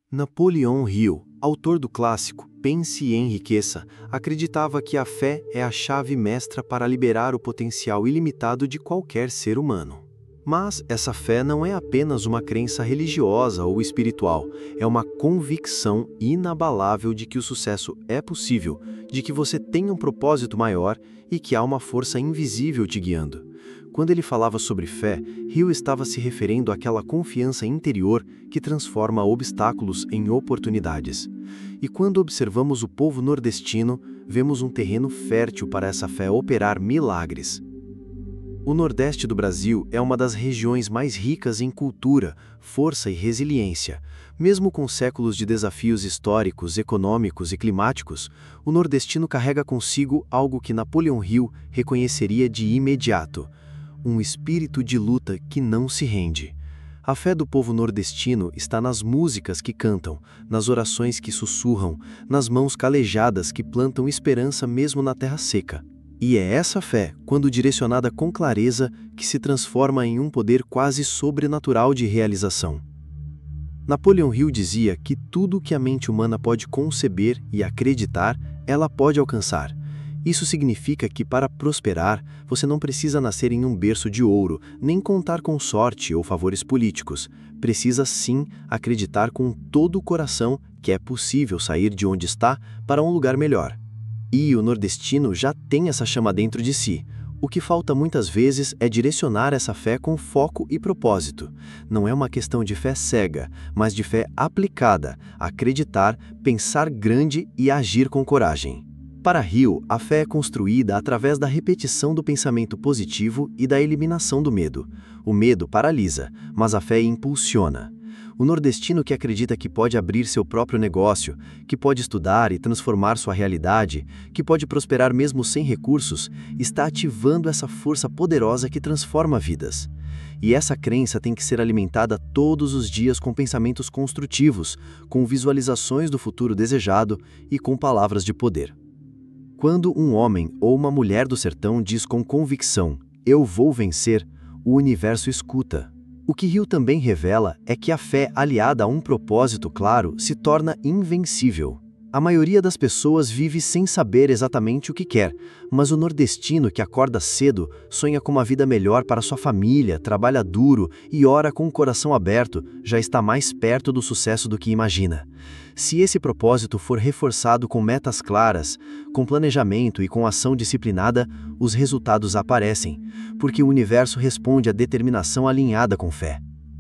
Napoleão Hill, autor do clássico Pense e Enriqueça, acreditava que a fé é a chave mestra para liberar o potencial ilimitado de qualquer ser humano. Mas essa fé não é apenas uma crença religiosa ou espiritual, é uma convicção inabalável de que o sucesso é possível, de que você tem um propósito maior e que há uma força invisível te guiando. Quando ele falava sobre fé, Hill estava se referindo àquela confiança interior que transforma obstáculos em oportunidades. E quando observamos o povo nordestino, vemos um terreno fértil para essa fé operar milagres. O Nordeste do Brasil é uma das regiões mais ricas em cultura, força e resiliência. Mesmo com séculos de desafios históricos, econômicos e climáticos, o nordestino carrega consigo algo que Napoleão Hill reconheceria de imediato: um espírito de luta que não se rende. A fé do povo nordestino está nas músicas que cantam, nas orações que sussurram, nas mãos calejadas que plantam esperança mesmo na terra seca. E é essa fé, quando direcionada com clareza, que se transforma em um poder quase sobrenatural de realização. Napoleão Hill dizia que tudo que a mente humana pode conceber e acreditar, ela pode alcançar. Isso significa que para prosperar, você não precisa nascer em um berço de ouro, nem contar com sorte ou favores políticos. Precisa sim acreditar com todo o coração que é possível sair de onde está para um lugar melhor. E o nordestino já tem essa chama dentro de si. O que falta muitas vezes é direcionar essa fé com foco e propósito. Não é uma questão de fé cega, mas de fé aplicada, acreditar, pensar grande e agir com coragem. Para Hill, a fé é construída através da repetição do pensamento positivo e da eliminação do medo. O medo paralisa, mas a fé impulsiona. O nordestino que acredita que pode abrir seu próprio negócio, que pode estudar e transformar sua realidade, que pode prosperar mesmo sem recursos, está ativando essa força poderosa que transforma vidas. E essa crença tem que ser alimentada todos os dias com pensamentos construtivos, com visualizações do futuro desejado e com palavras de poder. Quando um homem ou uma mulher do sertão diz com convicção, "Eu vou vencer", o universo escuta. O que Hill também revela é que a fé aliada a um propósito claro se torna invencível. A maioria das pessoas vive sem saber exatamente o que quer, mas o nordestino que acorda cedo sonha com uma vida melhor para sua família, trabalha duro e ora com o coração aberto, já está mais perto do sucesso do que imagina. Se esse propósito for reforçado com metas claras, com planejamento e com ação disciplinada, os resultados aparecem, porque o universo responde à determinação alinhada com fé.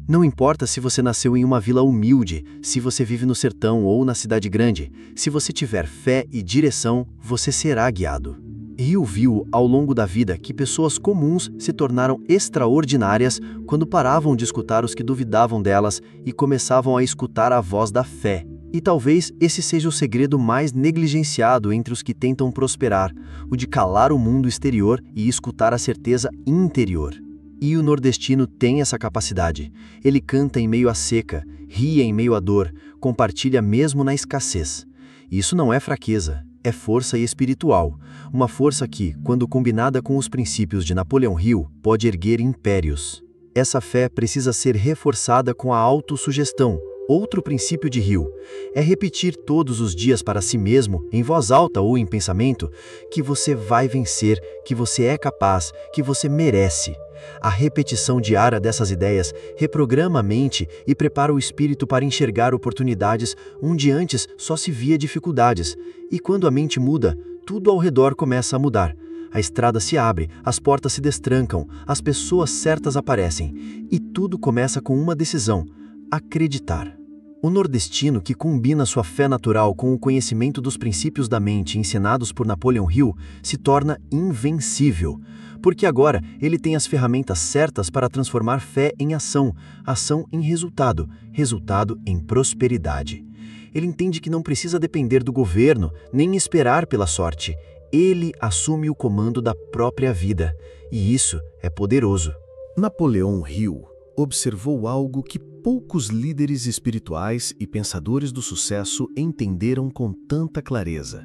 Não importa se você nasceu em uma vila humilde, se você vive no sertão ou na cidade grande, se você tiver fé e direção, você será guiado. Hill viu ao longo da vida que pessoas comuns se tornaram extraordinárias quando paravam de escutar os que duvidavam delas e começavam a escutar a voz da fé. E talvez esse seja o segredo mais negligenciado entre os que tentam prosperar, o de calar o mundo exterior e escutar a certeza interior. E o nordestino tem essa capacidade. Ele canta em meio à seca, ri em meio à dor, compartilha mesmo na escassez. Isso não é fraqueza, é força espiritual. Uma força que, quando combinada com os princípios de Napoleão Hill, pode erguer impérios. Essa fé precisa ser reforçada com a autossugestão. Outro princípio de Hill é repetir todos os dias para si mesmo, em voz alta ou em pensamento, que você vai vencer, que você é capaz, que você merece. A repetição diária dessas ideias reprograma a mente e prepara o espírito para enxergar oportunidades onde antes só se via dificuldades. E quando a mente muda, tudo ao redor começa a mudar. A estrada se abre, as portas se destrancam, as pessoas certas aparecem. E tudo começa com uma decisão: acreditar. O nordestino que combina sua fé natural com o conhecimento dos princípios da mente ensinados por Napoleão Hill se torna invencível, porque agora ele tem as ferramentas certas para transformar fé em ação, ação em resultado, resultado em prosperidade. Ele entende que não precisa depender do governo, nem esperar pela sorte. Ele assume o comando da própria vida, e isso é poderoso. Napoleão Hill observou algo que poucos líderes espirituais e pensadores do sucesso entenderam com tanta clareza.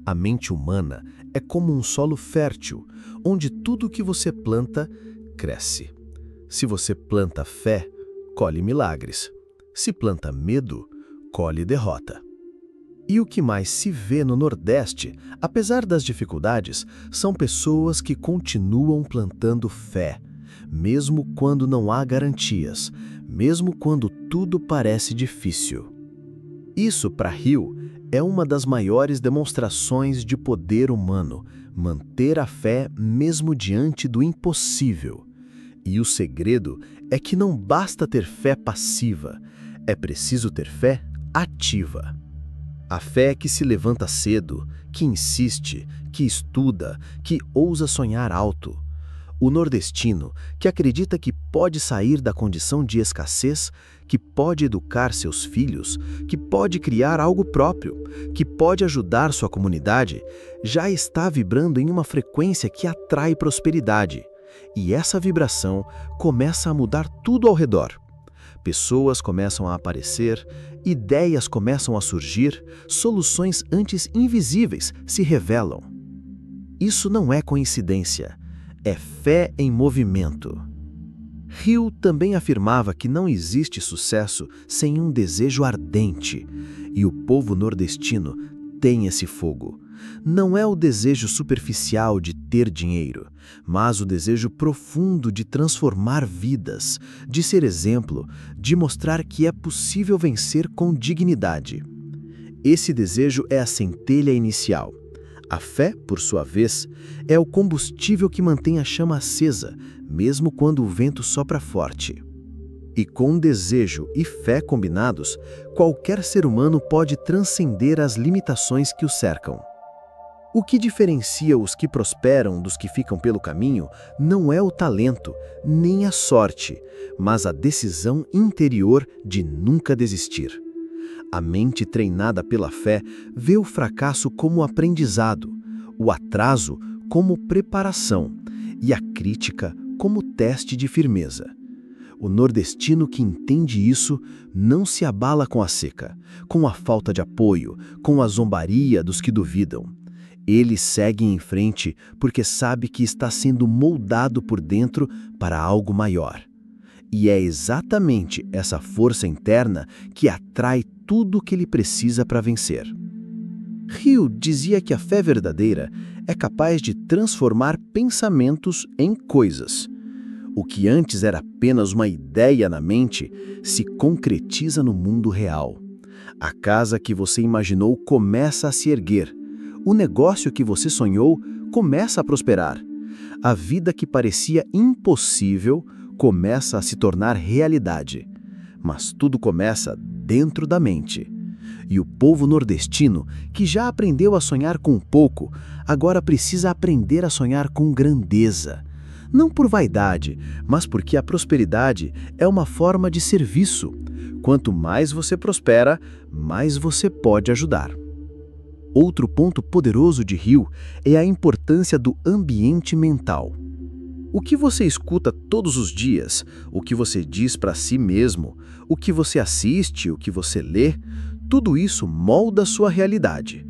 A mente humana é como um solo fértil, onde tudo que você planta, cresce. Se você planta fé, colhe milagres. Se planta medo, colhe derrota. E o que mais se vê no Nordeste, apesar das dificuldades, são pessoas que continuam plantando fé, mesmo quando não há garantias, mesmo quando tudo parece difícil. Isso, para Hill, é uma das maiores demonstrações de poder humano, manter a fé mesmo diante do impossível. E o segredo é que não basta ter fé passiva, é preciso ter fé ativa. A fé que se levanta cedo, que insiste, que estuda, que ousa sonhar alto. O nordestino, que acredita que pode sair da condição de escassez, que pode educar seus filhos, que pode criar algo próprio, que pode ajudar sua comunidade, já está vibrando em uma frequência que atrai prosperidade. E essa vibração começa a mudar tudo ao redor. Pessoas começam a aparecer, ideias começam a surgir, soluções antes invisíveis se revelam. Isso não é coincidência, é fé em movimento. Hill também afirmava que não existe sucesso sem um desejo ardente, e o povo nordestino tem esse fogo. Não é o desejo superficial de ter dinheiro, mas o desejo profundo de transformar vidas, de ser exemplo, de mostrar que é possível vencer com dignidade. Esse desejo é a centelha inicial. A fé, por sua vez, é o combustível que mantém a chama acesa, mesmo quando o vento sopra forte. E com desejo e fé combinados, qualquer ser humano pode transcender as limitações que o cercam. O que diferencia os que prosperam dos que ficam pelo caminho não é o talento, nem a sorte, mas a decisão interior de nunca desistir. A mente treinada pela fé vê o fracasso como aprendizado, o atraso como preparação e a crítica como teste de firmeza. O nordestino que entende isso não se abala com a seca, com a falta de apoio, com a zombaria dos que duvidam. Ele segue em frente porque sabe que está sendo moldado por dentro para algo maior. E é exatamente essa força interna que atrai tudo o que ele precisa para vencer. Hill dizia que a fé verdadeira é capaz de transformar pensamentos em coisas. O que antes era apenas uma ideia na mente se concretiza no mundo real. A casa que você imaginou começa a se erguer. O negócio que você sonhou começa a prosperar. A vida que parecia impossível começa a se tornar realidade. Mas tudo começa dentro da mente. E o povo nordestino, que já aprendeu a sonhar com pouco, agora precisa aprender a sonhar com grandeza. Não por vaidade, mas porque a prosperidade é uma forma de serviço. Quanto mais você prospera, mais você pode ajudar. Outro ponto poderoso de Hill é a importância do ambiente mental. O que você escuta todos os dias, o que você diz para si mesmo, o que você assiste, o que você lê, tudo isso molda sua realidade.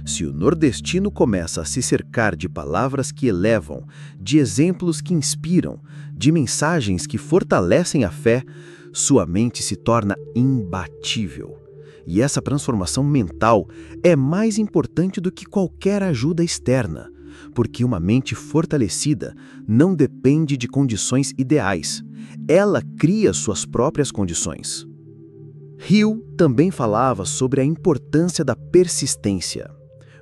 Se o nordestino começa a se cercar de palavras que elevam, de exemplos que inspiram, de mensagens que fortalecem a fé, sua mente se torna imbatível. E essa transformação mental é mais importante do que qualquer ajuda externa, porque uma mente fortalecida não depende de condições ideais. Ela cria suas próprias condições. Hill também falava sobre a importância da persistência.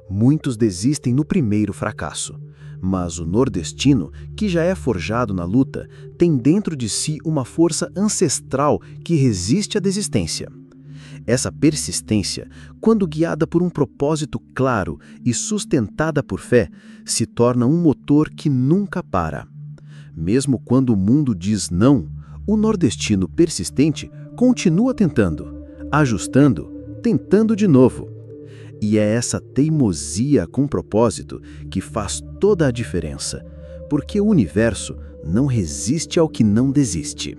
Muitos desistem no primeiro fracasso, mas o nordestino, que já é forjado na luta, tem dentro de si uma força ancestral que resiste à desistência. Essa persistência, quando guiada por um propósito claro e sustentada por fé, se torna um motor que nunca para. Mesmo quando o mundo diz não, o nordestino persistente continua tentando, ajustando, tentando de novo. E é essa teimosia com propósito que faz toda a diferença, porque o universo não resiste ao que não desiste.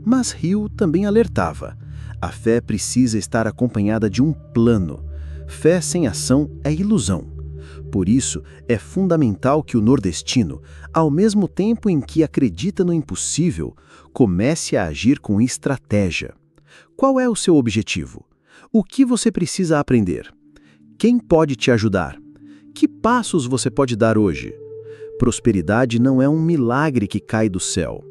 Mas Hill também alertava: a fé precisa estar acompanhada de um plano. Fé sem ação é ilusão. Por isso, é fundamental que o nordestino, ao mesmo tempo em que acredita no impossível, comece a agir com estratégia. Qual é o seu objetivo? O que você precisa aprender? Quem pode te ajudar? Que passos você pode dar hoje? Prosperidade não é um milagre que cai do céu.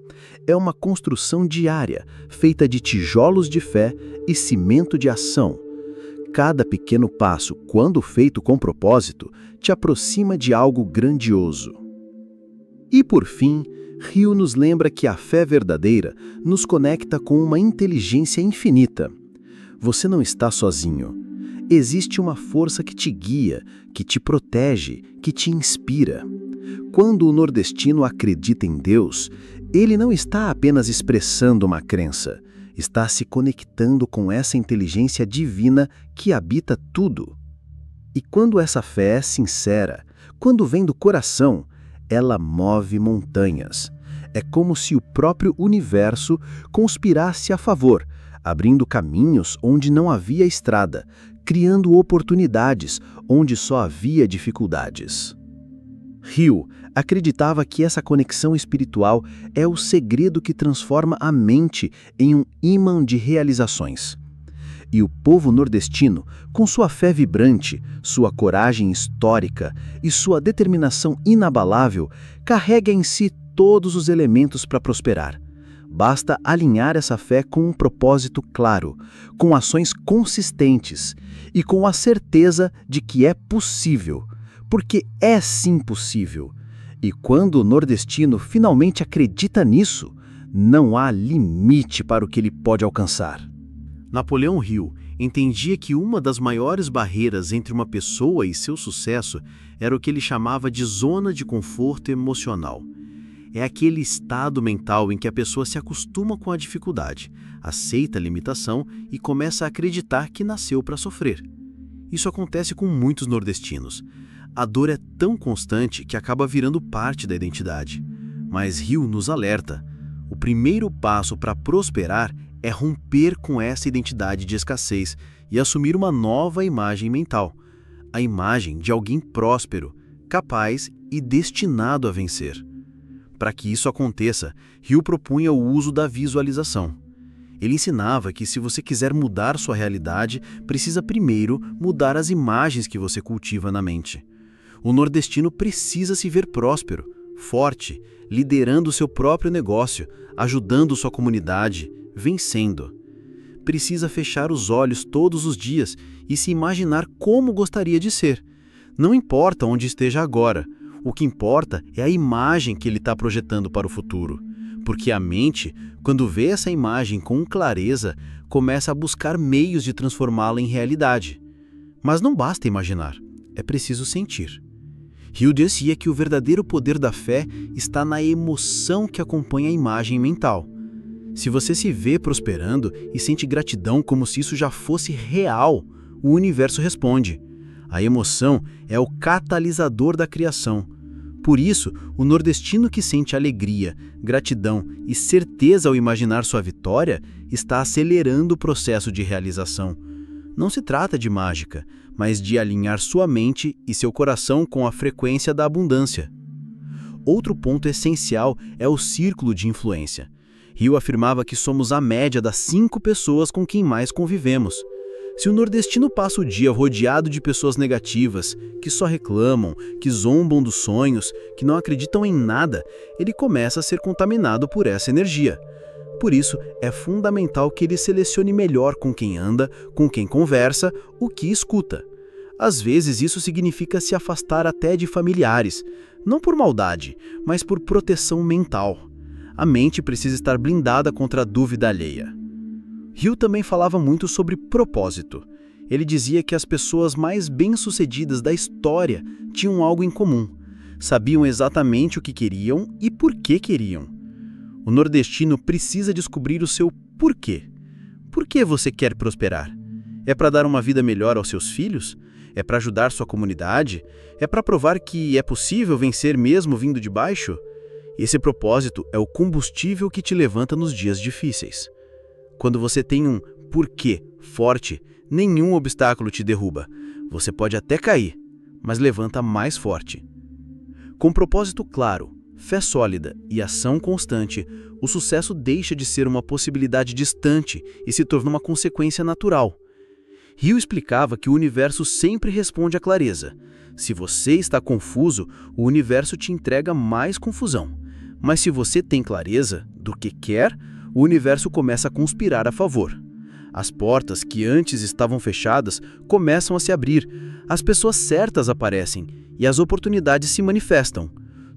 É uma construção diária, feita de tijolos de fé e cimento de ação. Cada pequeno passo, quando feito com propósito, te aproxima de algo grandioso. E por fim, Hill nos lembra que a fé verdadeira nos conecta com uma inteligência infinita. Você não está sozinho. Existe uma força que te guia, que te protege, que te inspira. Quando o nordestino acredita em Deus, ele não está apenas expressando uma crença, está se conectando com essa inteligência divina que habita tudo. E quando essa fé é sincera, quando vem do coração, ela move montanhas. É como se o próprio universo conspirasse a favor, abrindo caminhos onde não havia estrada, criando oportunidades onde só havia dificuldades. Hill acreditava que essa conexão espiritual é o segredo que transforma a mente em um ímã de realizações. E o povo nordestino, com sua fé vibrante, sua coragem histórica e sua determinação inabalável, carrega em si todos os elementos para prosperar. Basta alinhar essa fé com um propósito claro, com ações consistentes e com a certeza de que é possível, porque é sim possível. E quando o nordestino finalmente acredita nisso, não há limite para o que ele pode alcançar. Napoleão Hill entendia que uma das maiores barreiras entre uma pessoa e seu sucesso era o que ele chamava de zona de conforto emocional. É aquele estado mental em que a pessoa se acostuma com a dificuldade, aceita a limitação e começa a acreditar que nasceu para sofrer. Isso acontece com muitos nordestinos. A dor é tão constante que acaba virando parte da identidade. Mas Hill nos alerta: o primeiro passo para prosperar é romper com essa identidade de escassez e assumir uma nova imagem mental, a imagem de alguém próspero, capaz e destinado a vencer. Para que isso aconteça, Hill propunha o uso da visualização. Ele ensinava que se você quiser mudar sua realidade, precisa primeiro mudar as imagens que você cultiva na mente. O nordestino precisa se ver próspero, forte, liderando seu próprio negócio, ajudando sua comunidade, vencendo. Precisa fechar os olhos todos os dias e se imaginar como gostaria de ser. Não importa onde esteja agora, o que importa é a imagem que ele está projetando para o futuro. Porque a mente, quando vê essa imagem com clareza, começa a buscar meios de transformá-la em realidade. Mas não basta imaginar, é preciso sentir. Hill dizia que o verdadeiro poder da fé está na emoção que acompanha a imagem mental. Se você se vê prosperando e sente gratidão como se isso já fosse real, o universo responde. A emoção é o catalisador da criação. Por isso, o nordestino que sente alegria, gratidão e certeza ao imaginar sua vitória está acelerando o processo de realização. Não se trata de mágica, mas de alinhar sua mente e seu coração com a frequência da abundância. Outro ponto essencial é o círculo de influência. Hill afirmava que somos a média das 5 pessoas com quem mais convivemos. Se o nordestino passa o dia rodeado de pessoas negativas, que só reclamam, que zombam dos sonhos, que não acreditam em nada, ele começa a ser contaminado por essa energia. Por isso, é fundamental que ele selecione melhor com quem anda, com quem conversa, o que escuta. Às vezes isso significa se afastar até de familiares, não por maldade, mas por proteção mental. A mente precisa estar blindada contra a dúvida alheia. Hill também falava muito sobre propósito. Ele dizia que as pessoas mais bem-sucedidas da história tinham algo em comum. Sabiam exatamente o que queriam e por que queriam. O nordestino precisa descobrir o seu porquê. Por que você quer prosperar? É para dar uma vida melhor aos seus filhos? É para ajudar sua comunidade? É para provar que é possível vencer mesmo vindo de baixo? Esse propósito é o combustível que te levanta nos dias difíceis. Quando você tem um porquê forte, nenhum obstáculo te derruba. Você pode até cair, mas levanta mais forte. Com propósito claro, fé sólida e ação constante, o sucesso deixa de ser uma possibilidade distante e se torna uma consequência natural. Rio explicava que o universo sempre responde à clareza. Se você está confuso, o universo te entrega mais confusão. Mas se você tem clareza do que quer, o universo começa a conspirar a favor. As portas que antes estavam fechadas começam a se abrir, as pessoas certas aparecem e as oportunidades se manifestam.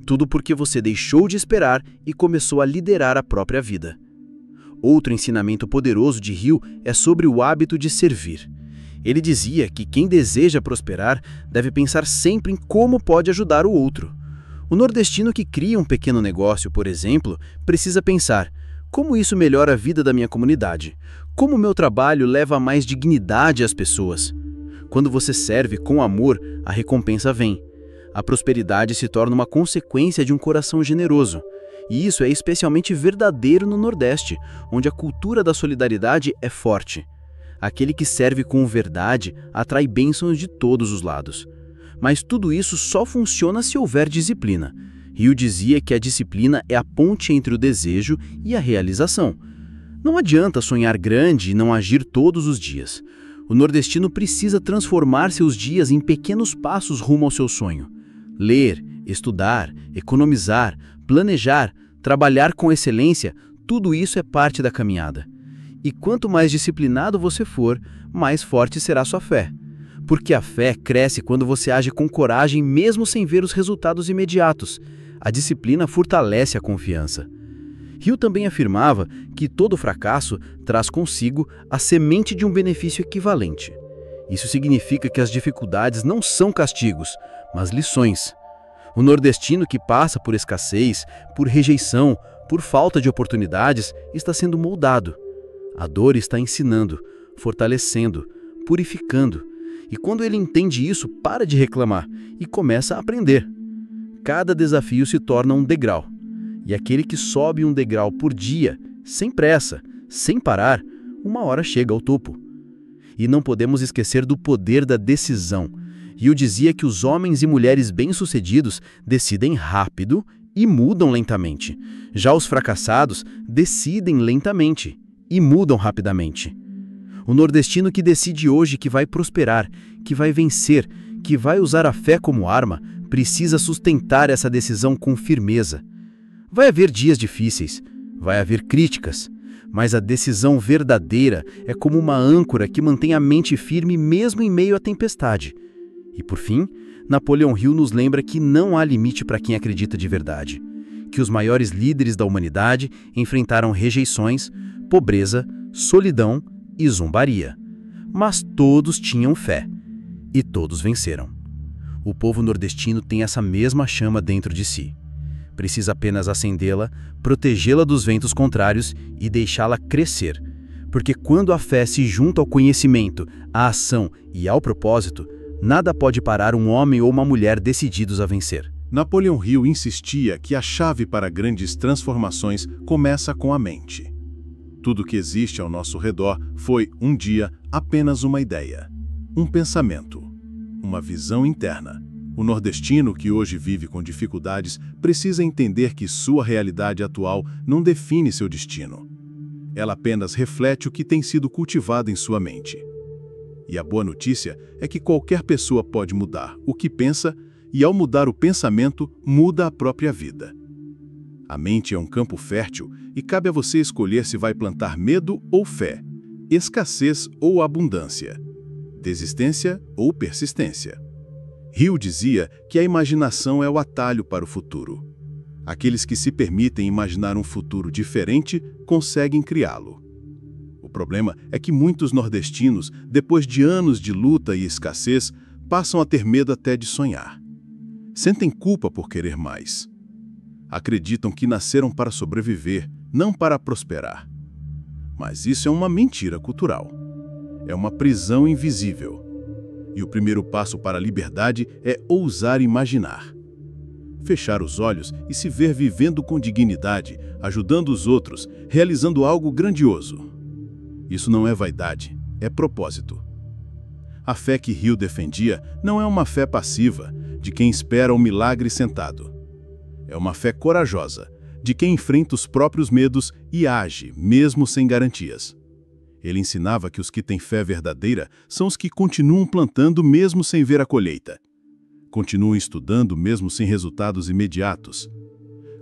Tudo porque você deixou de esperar e começou a liderar a própria vida. Outro ensinamento poderoso de Rio é sobre o hábito de servir. Ele dizia que quem deseja prosperar deve pensar sempre em como pode ajudar o outro. O nordestino que cria um pequeno negócio, por exemplo, precisa pensar: como isso melhora a vida da minha comunidade? Como o meu trabalho leva a mais dignidade às pessoas? Quando você serve com amor, a recompensa vem. A prosperidade se torna uma consequência de um coração generoso. E isso é especialmente verdadeiro no Nordeste, onde a cultura da solidariedade é forte. Aquele que serve com verdade atrai bênçãos de todos os lados. Mas tudo isso só funciona se houver disciplina. Rio dizia que a disciplina é a ponte entre o desejo e a realização. Não adianta sonhar grande e não agir todos os dias. O nordestino precisa transformar seus dias em pequenos passos rumo ao seu sonho. Ler, estudar, economizar, planejar, trabalhar com excelência, tudo isso é parte da caminhada. E quanto mais disciplinado você for, mais forte será sua fé. Porque a fé cresce quando você age com coragem mesmo sem ver os resultados imediatos. A disciplina fortalece a confiança. Rio também afirmava que todo fracasso traz consigo a semente de um benefício equivalente. Isso significa que as dificuldades não são castigos, mas lições. O nordestino que passa por escassez, por rejeição, por falta de oportunidades, está sendo moldado. A dor está ensinando, fortalecendo, purificando. E quando ele entende isso, para de reclamar e começa a aprender. Cada desafio se torna um degrau. E aquele que sobe um degrau por dia, sem pressa, sem parar, uma hora chega ao topo. E não podemos esquecer do poder da decisão. Rio dizia que os homens e mulheres bem-sucedidos decidem rápido e mudam lentamente. Já os fracassados decidem lentamente e mudam rapidamente. O nordestino que decide hoje que vai prosperar, que vai vencer, que vai usar a fé como arma, precisa sustentar essa decisão com firmeza. Vai haver dias difíceis, vai haver críticas, mas a decisão verdadeira é como uma âncora que mantém a mente firme mesmo em meio à tempestade. E por fim, Napoleão Hill nos lembra que não há limite para quem acredita de verdade, que os maiores líderes da humanidade enfrentaram rejeições, pobreza, solidão e zombaria. Mas todos tinham fé, e todos venceram. O povo nordestino tem essa mesma chama dentro de si. Precisa apenas acendê-la, protegê-la dos ventos contrários e deixá-la crescer. Porque quando a fé se junta ao conhecimento, à ação e ao propósito, nada pode parar um homem ou uma mulher decididos a vencer. Napoleão Hill insistia que a chave para grandes transformações começa com a mente. Tudo que existe ao nosso redor foi, um dia, apenas uma ideia, um pensamento, uma visão interna. O nordestino que hoje vive com dificuldades precisa entender que sua realidade atual não define seu destino. Ela apenas reflete o que tem sido cultivado em sua mente. E a boa notícia é que qualquer pessoa pode mudar o que pensa e, ao mudar o pensamento, muda a própria vida. A mente é um campo fértil e cabe a você escolher se vai plantar medo ou fé, escassez ou abundância, desistência ou persistência. Hill dizia que a imaginação é o atalho para o futuro. Aqueles que se permitem imaginar um futuro diferente conseguem criá-lo. O problema é que muitos nordestinos, depois de anos de luta e escassez, passam a ter medo até de sonhar. Sentem culpa por querer mais. Acreditam que nasceram para sobreviver, não para prosperar. Mas isso é uma mentira cultural. É uma prisão invisível. E o primeiro passo para a liberdade é ousar imaginar. Fechar os olhos e se ver vivendo com dignidade, ajudando os outros, realizando algo grandioso. Isso não é vaidade, é propósito. A fé que Hill defendia não é uma fé passiva, de quem espera um milagre sentado. É uma fé corajosa, de quem enfrenta os próprios medos e age, mesmo sem garantias. Ele ensinava que os que têm fé verdadeira são os que continuam plantando mesmo sem ver a colheita. Continuam estudando mesmo sem resultados imediatos.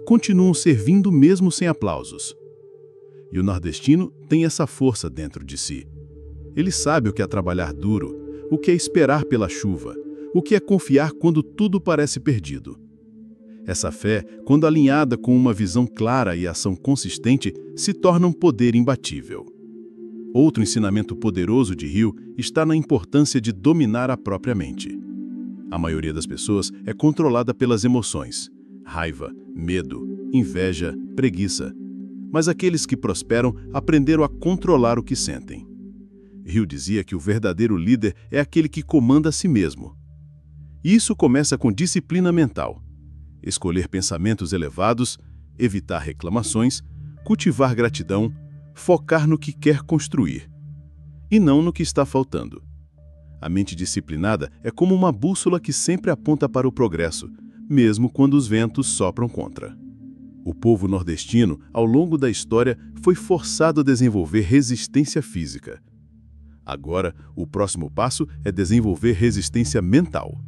Continuam servindo mesmo sem aplausos. E o nordestino tem essa força dentro de si. Ele sabe o que é trabalhar duro, o que é esperar pela chuva, o que é confiar quando tudo parece perdido. Essa fé, quando alinhada com uma visão clara e ação consistente, se torna um poder imbatível. Outro ensinamento poderoso de Hill está na importância de dominar a própria mente. A maioria das pessoas é controlada pelas emoções: raiva, medo, inveja, preguiça. Mas aqueles que prosperam aprenderam a controlar o que sentem. Hill dizia que o verdadeiro líder é aquele que comanda a si mesmo. Isso começa com disciplina mental. Escolher pensamentos elevados, evitar reclamações, cultivar gratidão, focar no que quer construir, e não no que está faltando. A mente disciplinada é como uma bússola que sempre aponta para o progresso, mesmo quando os ventos sopram contra. O povo nordestino, ao longo da história, foi forçado a desenvolver resistência física. Agora, o próximo passo é desenvolver resistência mental.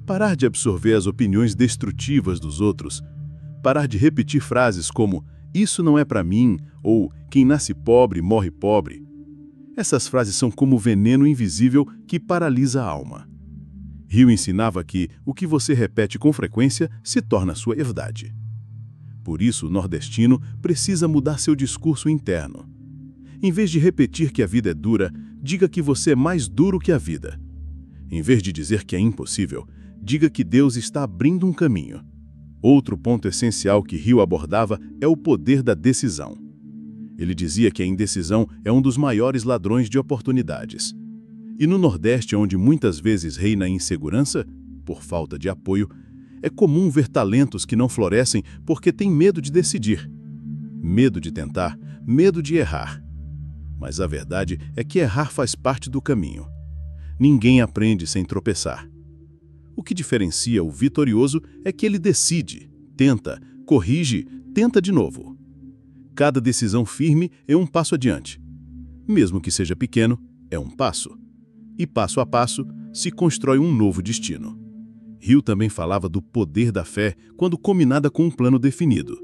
Parar de absorver as opiniões destrutivas dos outros. Parar de repetir frases como "isso não é para mim" ou "quem nasce pobre, morre pobre". Essas frases são como veneno invisível que paralisa a alma. Hill ensinava que o que você repete com frequência se torna sua verdade. Por isso, o nordestino precisa mudar seu discurso interno. Em vez de repetir que a vida é dura, diga que você é mais duro que a vida. Em vez de dizer que é impossível, diga que Deus está abrindo um caminho. Outro ponto essencial que Hill abordava é o poder da decisão. Ele dizia que a indecisão é um dos maiores ladrões de oportunidades. E no Nordeste, onde muitas vezes reina a insegurança, por falta de apoio, é comum ver talentos que não florescem porque têm medo de decidir. Medo de tentar, medo de errar. Mas a verdade é que errar faz parte do caminho. Ninguém aprende sem tropeçar. O que diferencia o vitorioso é que ele decide, tenta, corrige, tenta de novo. Cada decisão firme é um passo adiante. Mesmo que seja pequeno, é um passo. E passo a passo, se constrói um novo destino. Hill também falava do poder da fé quando combinada com um plano definido.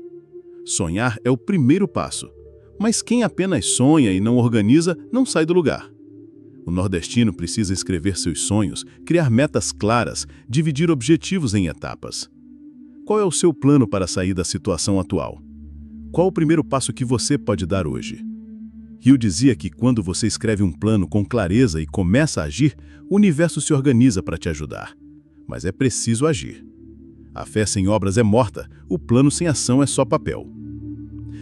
Sonhar é o primeiro passo, mas quem apenas sonha e não organiza não sai do lugar. O nordestino precisa escrever seus sonhos, criar metas claras, dividir objetivos em etapas. Qual é o seu plano para sair da situação atual? Qual o primeiro passo que você pode dar hoje? Hill dizia que quando você escreve um plano com clareza e começa a agir, o universo se organiza para te ajudar. Mas é preciso agir. A fé sem obras é morta, o plano sem ação é só papel.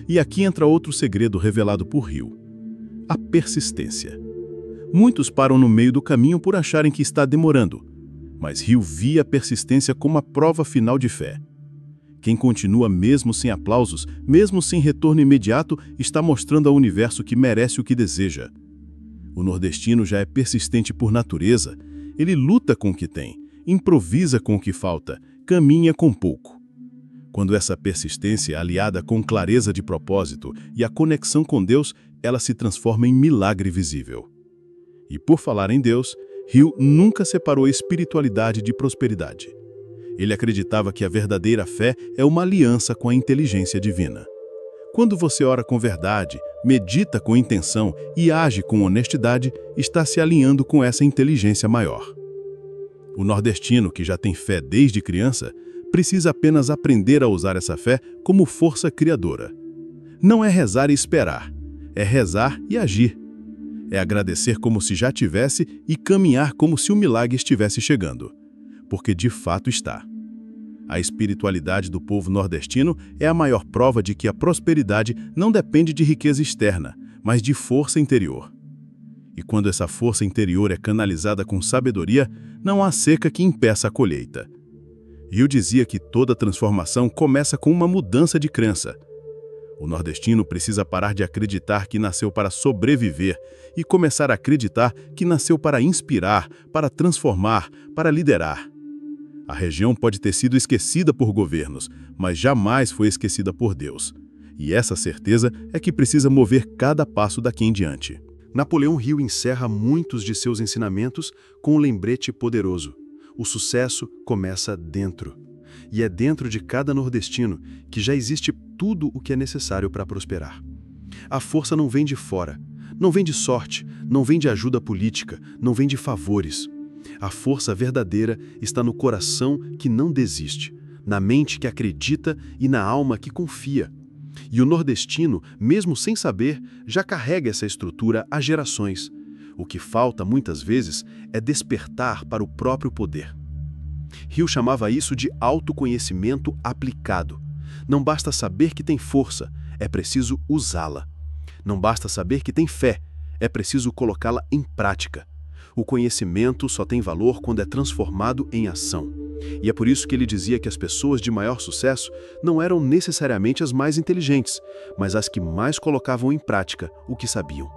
E aqui entra outro segredo revelado por Hill: a persistência. Muitos param no meio do caminho por acharem que está demorando, mas Hill via a persistência como a prova final de fé. Quem continua mesmo sem aplausos, mesmo sem retorno imediato, está mostrando ao universo que merece o que deseja. O nordestino já é persistente por natureza. Ele luta com o que tem, improvisa com o que falta, caminha com pouco. Quando essa persistência é aliada com clareza de propósito e a conexão com Deus, ela se transforma em milagre visível. E por falar em Deus, Hill nunca separou espiritualidade de prosperidade. Ele acreditava que a verdadeira fé é uma aliança com a inteligência divina. Quando você ora com verdade, medita com intenção e age com honestidade, está se alinhando com essa inteligência maior. O nordestino, que já tem fé desde criança, precisa apenas aprender a usar essa fé como força criadora. Não é rezar e esperar, é rezar e agir. É agradecer como se já tivesse e caminhar como se o milagre estivesse chegando. Porque de fato está. A espiritualidade do povo nordestino é a maior prova de que a prosperidade não depende de riqueza externa, mas de força interior. E quando essa força interior é canalizada com sabedoria, não há seca que impeça a colheita. Hill dizia que toda transformação começa com uma mudança de crença. O nordestino precisa parar de acreditar que nasceu para sobreviver e começar a acreditar que nasceu para inspirar, para transformar, para liderar. A região pode ter sido esquecida por governos, mas jamais foi esquecida por Deus. E essa certeza é que precisa mover cada passo daqui em diante. Napoleão Hill encerra muitos de seus ensinamentos com um lembrete poderoso. O sucesso começa dentro. E é dentro de cada nordestino que já existe tudo o que é necessário para prosperar. A força não vem de fora, não vem de sorte, não vem de ajuda política, não vem de favores. A força verdadeira está no coração que não desiste, na mente que acredita e na alma que confia. E o nordestino, mesmo sem saber, já carrega essa estrutura há gerações. O que falta, muitas vezes, é despertar para o próprio poder. Hill chamava isso de autoconhecimento aplicado. Não basta saber que tem força, é preciso usá-la. Não basta saber que tem fé, é preciso colocá-la em prática. O conhecimento só tem valor quando é transformado em ação. E é por isso que ele dizia que as pessoas de maior sucesso não eram necessariamente as mais inteligentes, mas as que mais colocavam em prática o que sabiam.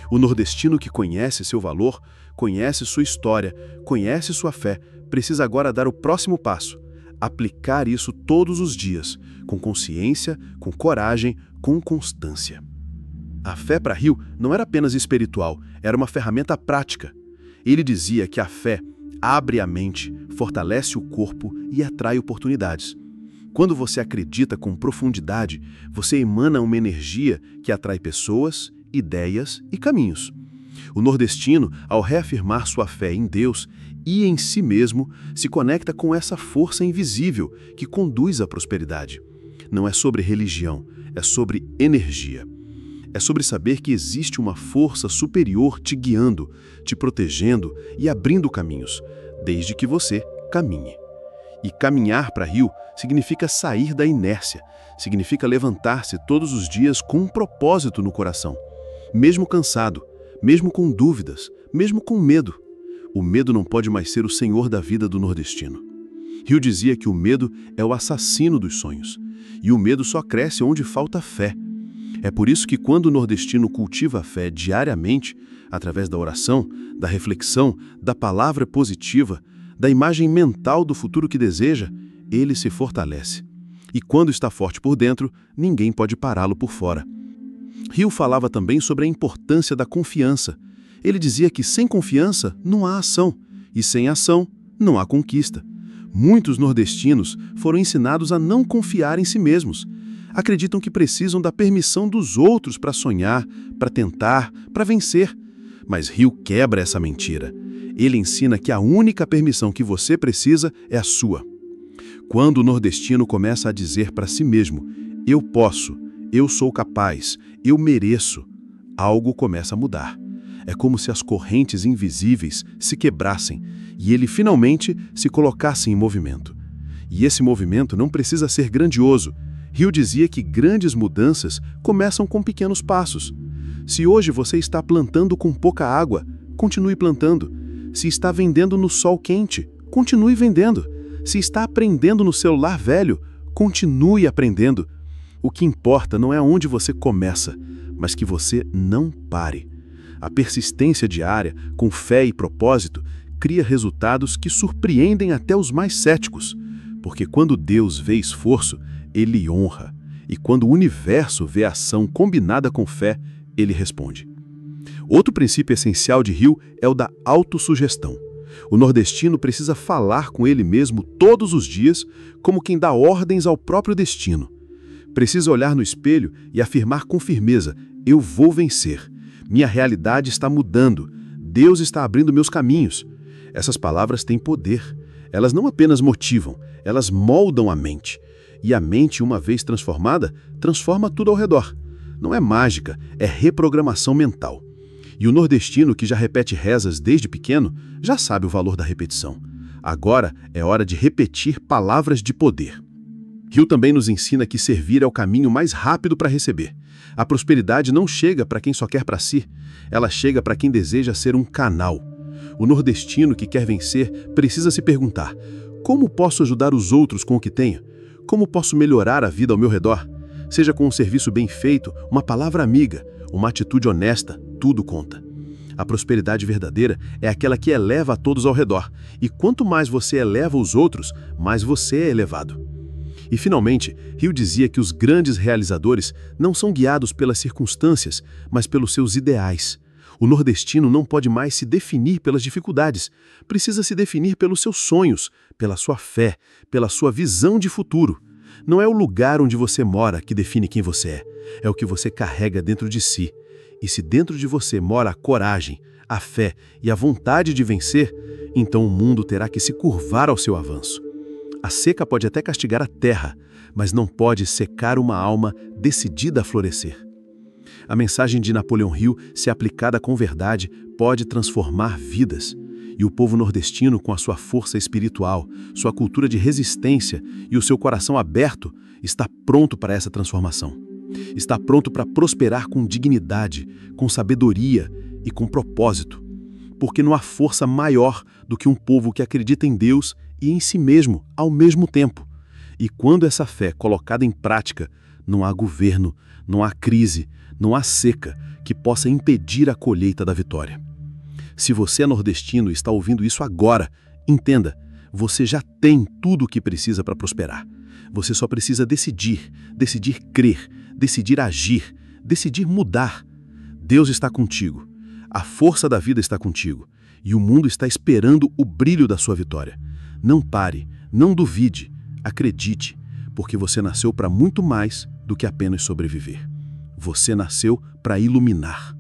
O nordestino que conhece seu valor, conhece sua história, conhece sua fé, precisa agora dar o próximo passo, aplicar isso todos os dias, com consciência, com coragem, com constância. A fé para Hill não era apenas espiritual, era uma ferramenta prática. Ele dizia que a fé abre a mente, fortalece o corpo e atrai oportunidades. Quando você acredita com profundidade, você emana uma energia que atrai pessoas, ideias e caminhos. O nordestino, ao reafirmar sua fé em Deus e em si mesmo, se conecta com essa força invisível que conduz à prosperidade. Não é sobre religião, é sobre energia. É sobre saber que existe uma força superior te guiando, te protegendo e abrindo caminhos, desde que você caminhe. E caminhar para Hill significa sair da inércia, significa levantar-se todos os dias com um propósito no coração. Mesmo cansado, mesmo com dúvidas, mesmo com medo. O medo não pode mais ser o senhor da vida do nordestino. Hill dizia que o medo é o assassino dos sonhos, e o medo só cresce onde falta fé. É por isso que quando o nordestino cultiva a fé diariamente, através da oração, da reflexão, da palavra positiva, da imagem mental do futuro que deseja, ele se fortalece. E quando está forte por dentro, ninguém pode pará-lo por fora. Hill falava também sobre a importância da confiança. Ele dizia que sem confiança não há ação, e sem ação não há conquista. Muitos nordestinos foram ensinados a não confiar em si mesmos. Acreditam que precisam da permissão dos outros para sonhar, para tentar, para vencer. Mas Hill quebra essa mentira. Ele ensina que a única permissão que você precisa é a sua. Quando o nordestino começa a dizer para si mesmo, eu posso, eu sou capaz, eu mereço, algo começa a mudar. É como se as correntes invisíveis se quebrassem e ele finalmente se colocasse em movimento. E esse movimento não precisa ser grandioso. Hill dizia que grandes mudanças começam com pequenos passos. Se hoje você está plantando com pouca água, continue plantando. Se está vendendo no sol quente, continue vendendo. Se está aprendendo no celular velho, continue aprendendo. O que importa não é onde você começa, mas que você não pare. A persistência diária, com fé e propósito, cria resultados que surpreendem até os mais céticos. Porque quando Deus vê esforço, Ele honra. E quando o universo vê ação combinada com fé, Ele responde. Outro princípio essencial de Hill é o da autossugestão. O nordestino precisa falar com ele mesmo todos os dias, como quem dá ordens ao próprio destino. Precisa olhar no espelho e afirmar com firmeza, eu vou vencer. Minha realidade está mudando. Deus está abrindo meus caminhos. Essas palavras têm poder. Elas não apenas motivam, elas moldam a mente. E a mente, uma vez transformada, transforma tudo ao redor. Não é mágica, é reprogramação mental. E o nordestino, que já repete rezas desde pequeno, já sabe o valor da repetição. Agora é hora de repetir palavras de poder. Hill também nos ensina que servir é o caminho mais rápido para receber. A prosperidade não chega para quem só quer para si, ela chega para quem deseja ser um canal. O nordestino que quer vencer precisa se perguntar, como posso ajudar os outros com o que tenho? Como posso melhorar a vida ao meu redor? Seja com um serviço bem feito, uma palavra amiga, uma atitude honesta, tudo conta. A prosperidade verdadeira é aquela que eleva a todos ao redor, e quanto mais você eleva os outros, mais você é elevado. E, finalmente, Hill dizia que os grandes realizadores não são guiados pelas circunstâncias, mas pelos seus ideais. O nordestino não pode mais se definir pelas dificuldades, precisa se definir pelos seus sonhos, pela sua fé, pela sua visão de futuro. Não é o lugar onde você mora que define quem você é o que você carrega dentro de si. E se dentro de você mora a coragem, a fé e a vontade de vencer, então o mundo terá que se curvar ao seu avanço. A seca pode até castigar a terra, mas não pode secar uma alma decidida a florescer. A mensagem de Napoleão Hill, se aplicada com verdade, pode transformar vidas. E o povo nordestino, com a sua força espiritual, sua cultura de resistência e o seu coração aberto, está pronto para essa transformação. Está pronto para prosperar com dignidade, com sabedoria e com propósito. Porque não há força maior do que um povo que acredita em Deus e em si mesmo ao mesmo tempo. E quando essa fé é colocada em prática, não há governo, não há crise, não há seca que possa impedir a colheita da vitória. Se você é nordestino e está ouvindo isso agora, entenda, você já tem tudo o que precisa para prosperar. Você só precisa decidir crer, decidir agir, decidir mudar. Deus está contigo, a força da vida está contigo e o mundo está esperando o brilho da sua vitória. Não pare, não duvide, acredite, porque você nasceu para muito mais do que apenas sobreviver. Você nasceu para iluminar.